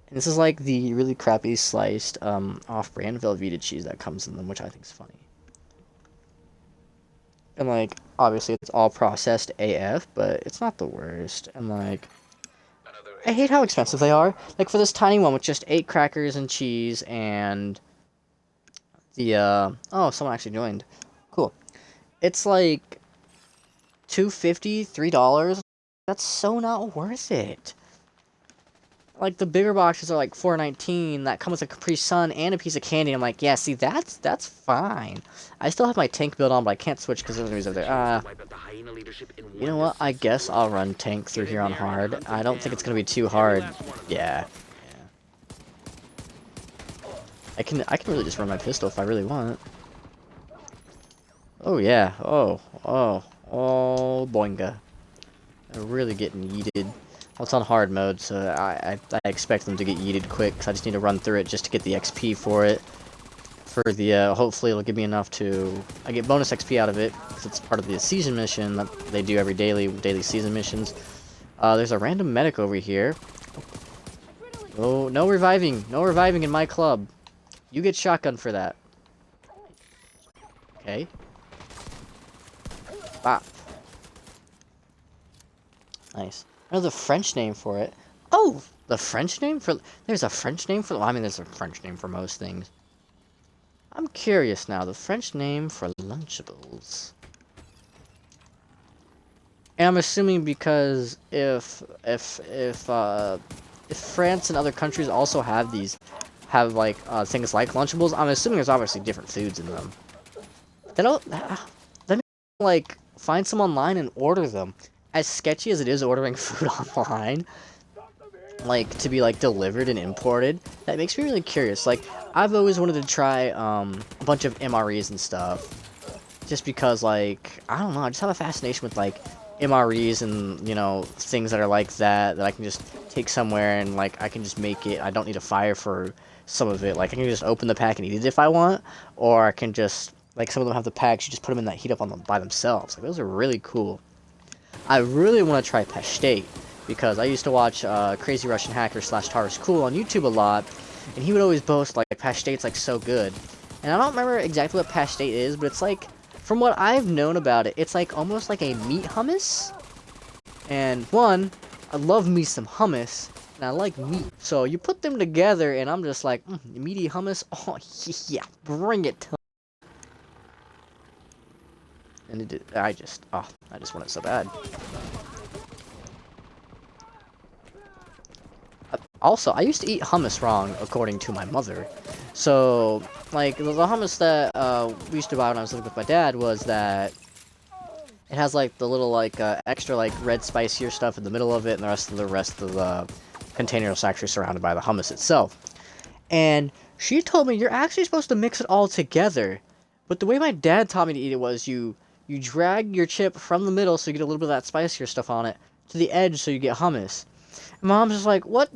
And this is, like, the really crappy sliced, off-brand Velveeta cheese that comes in them, which I think is funny. And, like, obviously it's all processed AF, but it's not the worst. And, like... I hate how expensive they are. Like, for this tiny one with just 8 crackers and cheese and the, oh, someone actually joined. Cool. It's, like, $2.50, $3. That's so not worth it. Like, the bigger boxes are, like, $4.19. That come with a Capri Sun and a piece of candy. I'm like, yeah, see, that's fine. I still have my tank build on, but I can't switch because there's enemies over there. You know what? I guess I'll run tank through here on hard. I don't think it's gonna be too hard. Yeah. I can really just run my pistol if I really want. Oh yeah. Oh boinga. They're really getting yeeted. Well, it's on hard mode, so I expect them to get yeeted quick, because I just need to run through it just to get the XP for it. For the, hopefully it'll give me enough to... I get bonus XP out of it, because it's part of the season mission that they do every daily season missions. There's a random medic over here. Oh, no reviving. No reviving in my club. You get shotgun for that. Okay. Bop. Nice. I know the French name for it. Oh! The French name for... There's a French name for... Well, I mean, there's a French name for most things. I'm curious now. The French name for Lunchables. And I'm assuming because if France and other countries also have things like Lunchables, I'm assuming there's obviously different foods in them. They don't... Let me, like, find some online and order them. As sketchy as it is ordering food online, like, to be, like, delivered and imported, that makes me really curious. Like, I've always wanted to try, a bunch of MREs and stuff, just because, like, I don't know, I just have a fascination with, like, MREs and, things that are like that I can just take somewhere and, like, I can just make it. I don't need a fire for some of it. Like, I can just open the pack and eat it if I want, or I can just, like, some of them have the packs, you just put them in that heat up on them by themselves. Like, those are really cool. I really want to try pastate, because I used to watch Crazy Russian Hacker / Tara's Cool on YouTube a lot, and he would always boast, like, pastate's, like, so good. And I don't remember exactly what pastate is, but it's, like, from what I've known about it, it's, like, almost like a meat hummus. And, one, I love me some hummus, and I like meat. So you put them together, and I'm just like, meaty hummus, oh, yeah, bring it to me. And I just want it so bad. Also, I used to eat hummus wrong, according to my mother. So, like, the hummus that we used to buy when I was living with my dad was that it has, like, the little, like, extra, like, red spicier stuff in the middle of it, and the rest of the container is actually surrounded by the hummus itself. And she told me, you're actually supposed to mix it all together. But the way my dad taught me to eat it was you drag your chip from the middle so you get a little bit of that spicier stuff on it to the edge so you get hummus. And Mom's just like, what?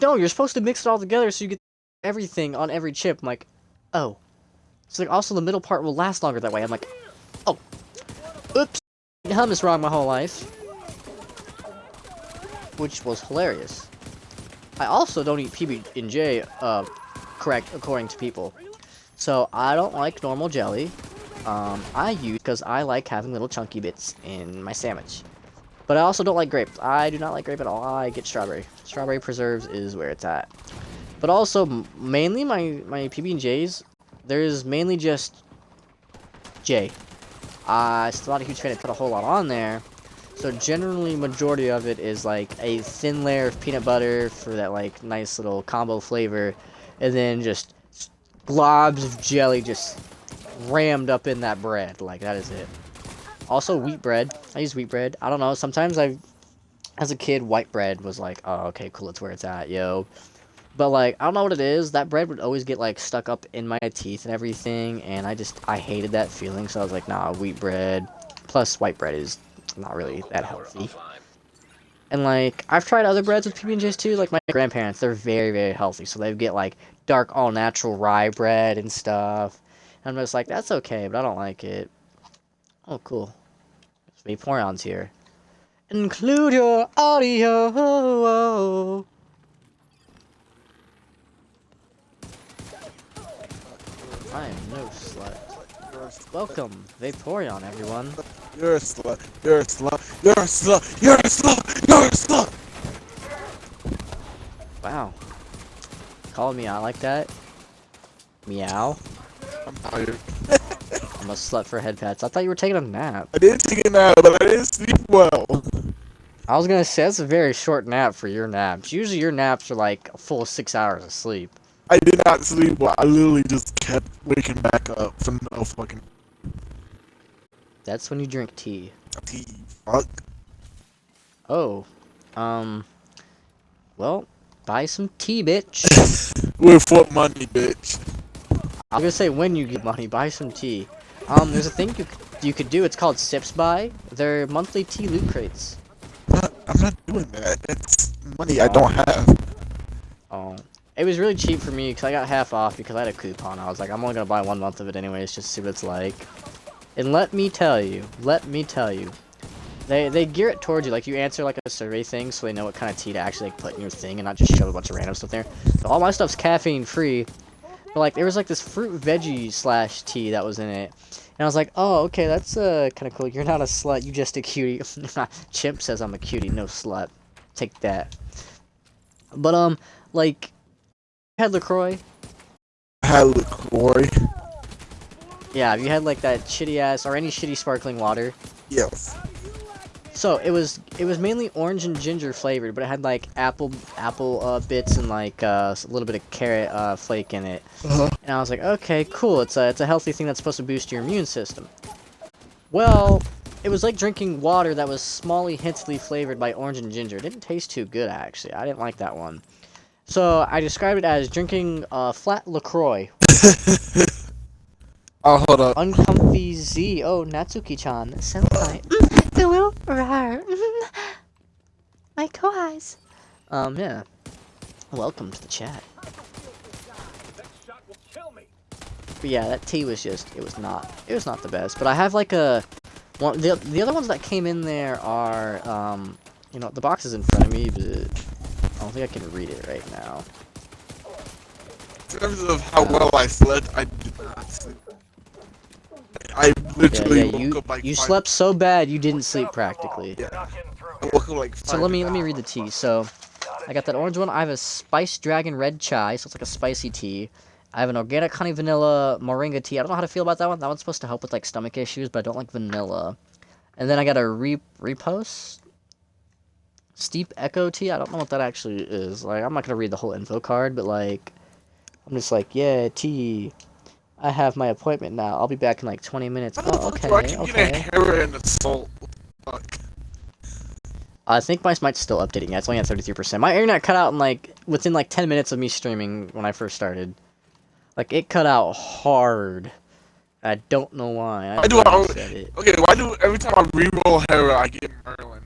No, you're supposed to mix it all together so you get everything on every chip. I'm like, oh. It's like also the middle part will last longer that way. I'm like, oh, oops, hummus wrong my whole life, which was hilarious. I also don't eat PB&J correct according to people. So I don't like normal jelly. I use because I like having little chunky bits in my sandwich. But I also don't like grape. I do not like grape at all. I get strawberry. Strawberry preserves is where it's at. But also mainly my PB&Js, there's mainly just J. Still not a huge fan of put a whole lot on there. So generally, majority of it is like a thin layer of peanut butter for that like nice little combo flavor, and then just globs of jelly just rammed up in that bread. Like that is it. Also wheat bread. I use wheat bread. I don't know. Sometimes as a kid, white bread was like, oh okay, cool. That's where it's at, yo. But like I don't know what it is. That bread would always get like stuck up in my teeth and everything, and I hated that feeling. So I was like, nah, wheat bread. Plus white bread is not really that healthy. And like I've tried other breads with PB&Js too. Like my grandparents, they're very very healthy, so they get like dark all natural rye bread and stuff. And I'm just like, that's okay, but I don't like it. Oh cool, there's Vaporeon's here. Include your audio. I am no slut. Welcome, Vaporeon, everyone. You're a slut. You're a slut. You're a slut. You're a slut. You're a slut. Wow. Calling me out like that? Meow. I'm tired. I'm a slut for head pats. I thought you were taking a nap. I did take a nap, but I didn't sleep well. I was gonna say, that's a very short nap for your naps. Usually your naps are like a full 6 hours of sleep. I did not sleep well. I literally just kept waking back up for no fucking That's when you drink tea. tea. Fuck. Oh. Well, buy some tea, bitch. With what money, bitch? I was gonna say when you get money, buy some tea. There's a thing you could do. It's called Sips Buy. They're monthly tea loot crates. I'm not doing that. That's money I don't have. Oh. It was really cheap for me because I got half off because I had a coupon. I was like, I'm only gonna buy 1 month of it anyways, just to see what it's like. And let me tell you, they gear it towards you. Like you answer like a survey thing, so they know what kind of tea to actually like put in your thing, and not just shove a bunch of random stuff there. So all my stuff's caffeine free, but like there was like this fruit veggie slash tea that was in it, and I was like, oh okay, that's kind of cool. You're not a slut, you just a cutie. Chimp says I'm a cutie, no slut. Take that. But like. Had LaCroix? I had LaCroix. Yeah, have you had like that shitty ass or any shitty sparkling water? Yes. So it was mainly orange and ginger flavored, but it had like apple bits and like a little bit of carrot flake in it. And I was like, okay, cool. It's a healthy thing that's supposed to boost your immune system. Well, it was like drinking water that was smally hintily flavored by orange and ginger. It didn't taste too good actually. I didn't like that one. So I described it as drinking flat LaCroix. Oh, hold up. Uncomfy Z. Oh, Natsuki-chan. Senpai. My co-eyes. Yeah. Welcome to the chat. But yeah, that tea was just, it was not the best. But I have like the other ones that came in there are, you know, the box is in front of me, but I don't think I can read it right now. In terms of how well I slept, I did not sleep. I literally woke up like you slept so bad you didn't sleep practically. Yeah. I woke up like 5. So let me read the tea. So I got that orange one. I have a Spice Dragon Red Chai, so it's like a spicy tea. I have an organic honey vanilla moringa tea. I don't know how to feel about that one. That one's supposed to help with like stomach issues, but I don't like vanilla. And then I got a repost steep echo tea. I don't know what that actually is. Like, I'm not gonna read the whole info card, but like, I'm just like, yeah, tea. I have my appointment now. I'll be back in like 20 minutes. Oh, okay, okay. Fuck. I think mine might still updating. Yeah, it's only at 33%. My internet cut out in like within like 10 minutes of me streaming when I first started. Like, it cut out hard. I don't know why. I Why do I already always, said it. okay, why do every time I reroll Hera, I get Merlin?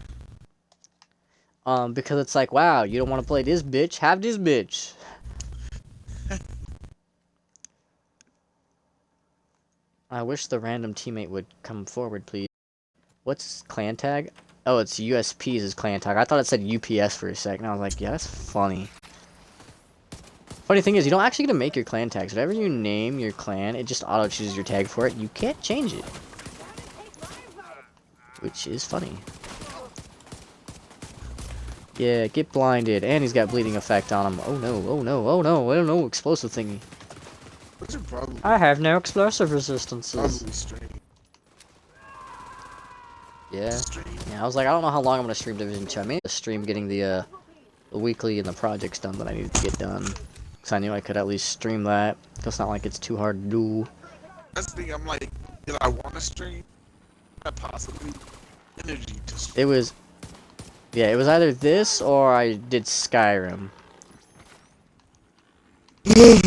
Because it's like, wow, you don't want to play this bitch? Have this bitch. I wish the random teammate would come forward, please. What's clan tag? Oh, it's USP's is clan tag. I thought it said UPS for a second. I was like, yeah, that's funny. Funny thing is, you don't actually get to make your clan tags. Whatever you name your clan, it just auto-chooses your tag for it. You can't change it. Which is funny. Yeah, get blinded. And he's got bleeding effect on him. Oh no, oh no, oh no, I don't know, explosive thingy. What's your problem? I have no explosive resistances. Probably stream. Yeah. Stream. Yeah, I was like, I don't know how long I'm gonna stream Division 2. I made a stream getting the weekly and the projects done that I needed to get done. Because I knew I could at least stream that. It's not like it's too hard to do. That's the thing, I'm like, did I want to stream? Not possibly. Energy to stream. It was... Yeah, it was either this or I did Skyrim. I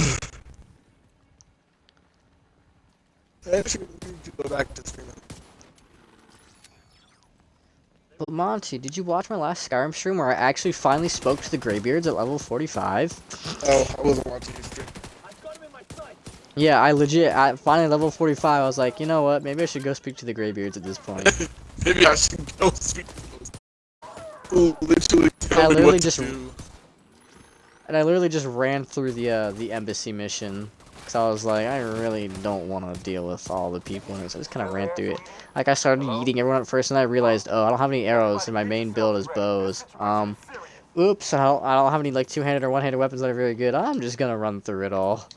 actually need to go back to streaming. But Monty, did you watch my last Skyrim stream where I actually finally spoke to the Greybeards at level 45? Oh, I wasn't watching your stream. Yeah, I legit, finally level 45, I was like, you know what, maybe I should go speak to the Greybeards at this point. Maybe I should go speak to those. Who literally tell I me literally what to just- do. And I literally just ran through the embassy mission. Because I was like, I really don't want to deal with all the people in it, so I just kind of ran through it. Like, I started eating everyone at first, and I realized, oh, I don't have any arrows, and my main build is bows. Oops, I don't have any, like, two-handed or one-handed weapons that are very good. I'm just gonna run through it all.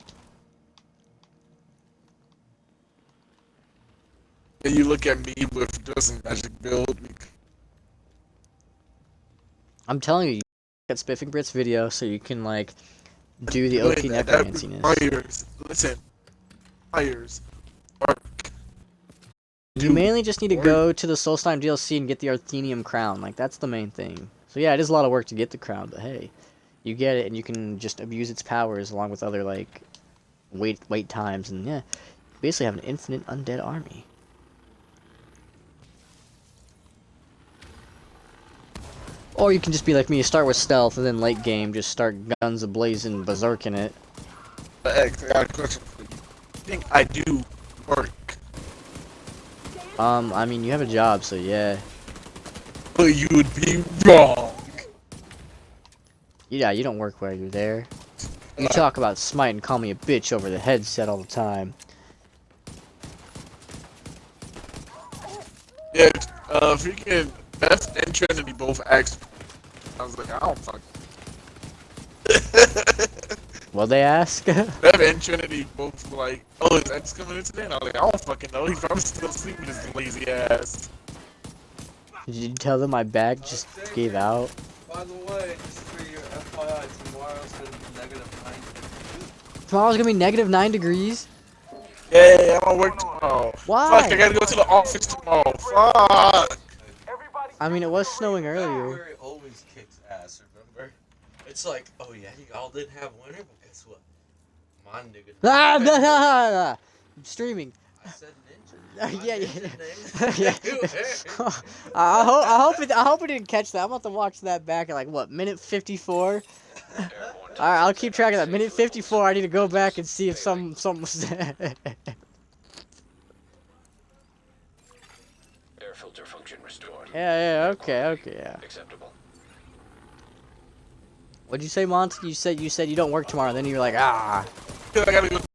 And you look at me with just a magic build. I'm telling you, at Spiffing Brit's video, so you can, like, do the OP necromanciness. Fires. Listen. Fires. Work. You mainly just need to go to the Solstheim DLC and get the Arthenium crown. Like, that's the main thing. So yeah, it is a lot of work to get the crown, but hey, you get it and you can just abuse its powers along with other, like, wait times, and yeah, you basically have an infinite undead army. Or you can just be like me, start with stealth, and then late game, just start guns a-blazing, berserking it. X, I got a question for you. I think I do work. I mean, you have a job, so yeah. But you would be wrong. Yeah, you don't work while you're there. You talk about smite and call me a bitch over the headset all the time. Yeah, freaking Beth and Trinity both asked. I was like, I don't fuck. What'd they ask? Beth and Trinity both were like, oh, is X coming in today? And I was like, I don't fucking know. He's probably still sleeping his lazy ass. Did you tell them my back just gave out? By the way, just for your FYI, tomorrow's gonna be -9. Tomorrow's gonna be -9 degrees? Yeah, I don't work tomorrow. Why? Fuck, I gotta go to the office tomorrow. Fuck. I mean, it was snowing earlier. February always kicks ass, remember? It's like, oh yeah, y'all didn't have winter, but guess what? My nigga. Ah, nah, nah, nah, nah. I'm streaming. I said ninja. Yeah, yeah. Ninja Yeah. name. I hope it didn't catch that. I'm about to watch that back at like what, minute 54? Alright, I'll keep track of that. Minute 54, I need to go back and see if something was said. Air filter function restored. Yeah, okay, yeah. Acceptable. What'd you say, Monty? You said you don't work tomorrow, then you're like, ah. I gotta go to the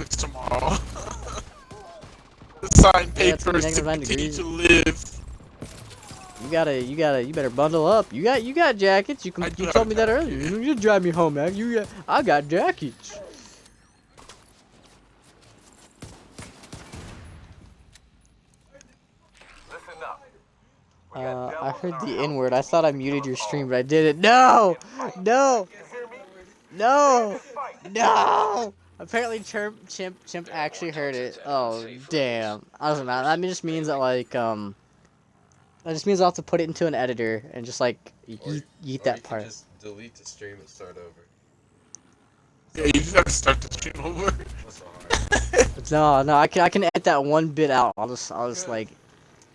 office tomorrow. Sign Yeah, it's gonna papers be to -9 continue degrees. to live. You better bundle up. You got jackets. You I do told have me that a earlier. jacket. You drive me home, man. I got jackets. I heard the N word. I thought I muted your stream, but I didn't. No! No! No! No! Apparently Chimp actually heard it. Oh, damn. I don't know. That just means that, like, that just means I'll have to put it into an editor and just, like, yeet that part. Just delete the stream and start over. Yeah, you just have to start the stream over. What's so hard? No, I can edit that one bit out. I'll just Good. like,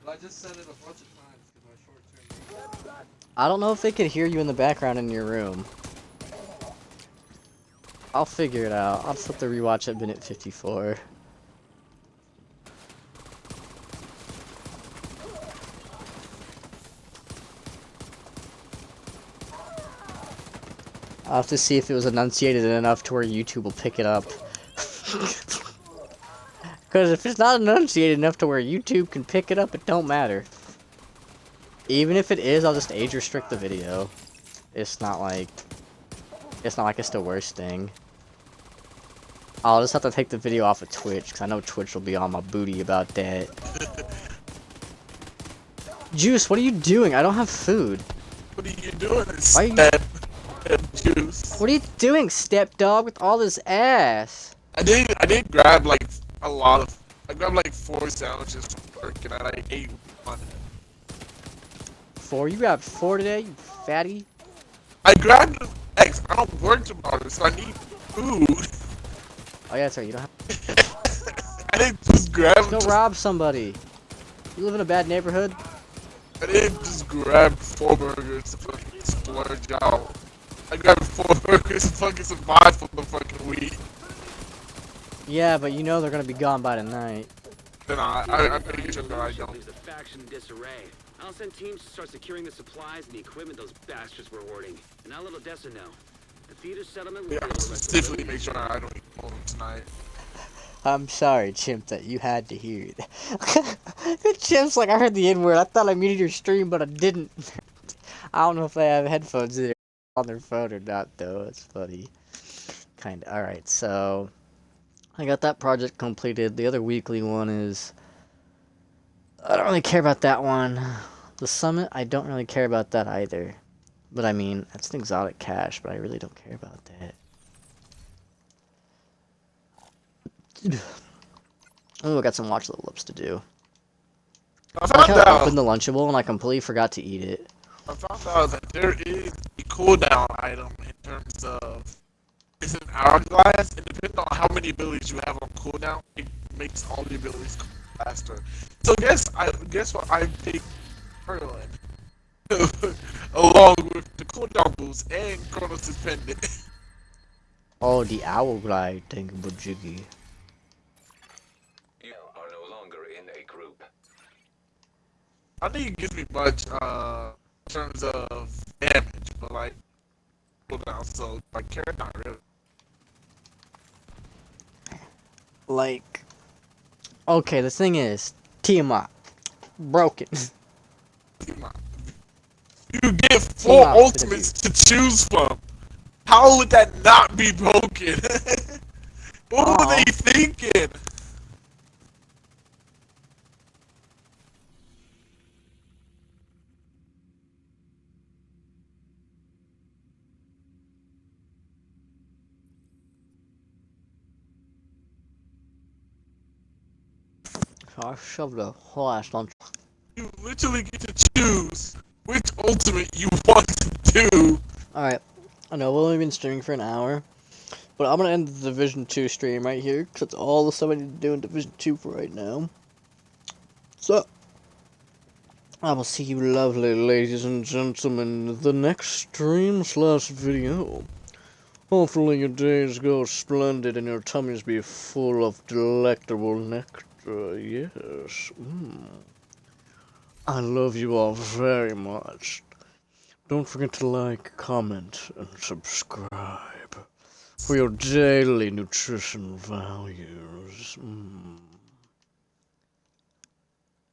I just said it a bunch of times because my short-term memory. I don't know if they could hear you in the background in your room. I'll figure it out. I'll just have to rewatch at minute 54. I'll have to see if it was enunciated enough to where YouTube will pick it up. Because if it's not enunciated enough to where YouTube can pick it up, it don't matter. Even if it is, I'll just age restrict the video. It's not like it's the worst thing. I'll just have to take the video off of Twitch, because I know Twitch will be on my booty about that. Juice, what are you doing? I don't have food. What are you doing? Why are you... Juice. What are you doing, stepdog, with all this ass? I did grab like a lot of. I grabbed like 4 sandwiches from work, and I ate one. 4? You grabbed 4 today, you fatty? I grabbed eggs. I don't work tomorrow, so I need food. Oh yeah, that's right, you don't have... I didn't just grab. Go rob somebody. You live in a bad neighborhood? I didn't just grab 4 burgers to fucking splurge out. I grabbed 4 burgers to fucking survive for the fucking week. Yeah, but you know they're gonna be gone by tonight. Then I'm making sure that I don't. Leaves the faction in disarray. I'll send teams to start securing the supplies and the equipment those bastards were hoarding. And I'll let Odessa know. The theater settlement will Yeah, deal with the rest of the specifically make sure I don't eat home tonight. I'm sorry, Chimp, that you had to hear it. Chimp's like, I heard the N-word. I thought I muted your stream, but I didn't. I don't know if they have headphones in on their phone or not, though. It's funny. Kinda. Alright, so... I got that project completed. The other weekly one is... I don't really care about that one. The summit, I don't really care about that either. But I mean, that's an exotic cache, but I really don't care about that. Oh, I got some watch level ups to do. I I found kind of out. opened the Lunchable and I completely forgot to eat it. I found out that there is a cooldown item in terms of it's an hourglass, and depending on how many abilities you have on cooldown, it makes all the abilities faster. So guess what I picked Merlin along with the cooldown boost and Chrono Suspended. Oh, the owl glide thingamajiggy. You are no longer in a group. I think it gives me much in terms of damage, but like cooldown, so like carry not really. Like, okay, the thing is, Tiamat, broken. You get 4 Team up, ultimates to choose from. How would that not be broken? What were Aw. they thinking? So I shoved a whole ass lunch. You literally get to choose which ultimate you want to do. Alright, I know we've only been streaming for an hour, but I'm gonna end the Division 2 stream right here, because that's all the stuff I need to do in Division 2 for right now. So, I will see you lovely ladies and gentlemen in the next stream/video. Hopefully your days go splendid and your tummies be full of delectable nectar, yes. I love you all very much. Don't forget to like, comment, and subscribe for your daily nutrition values.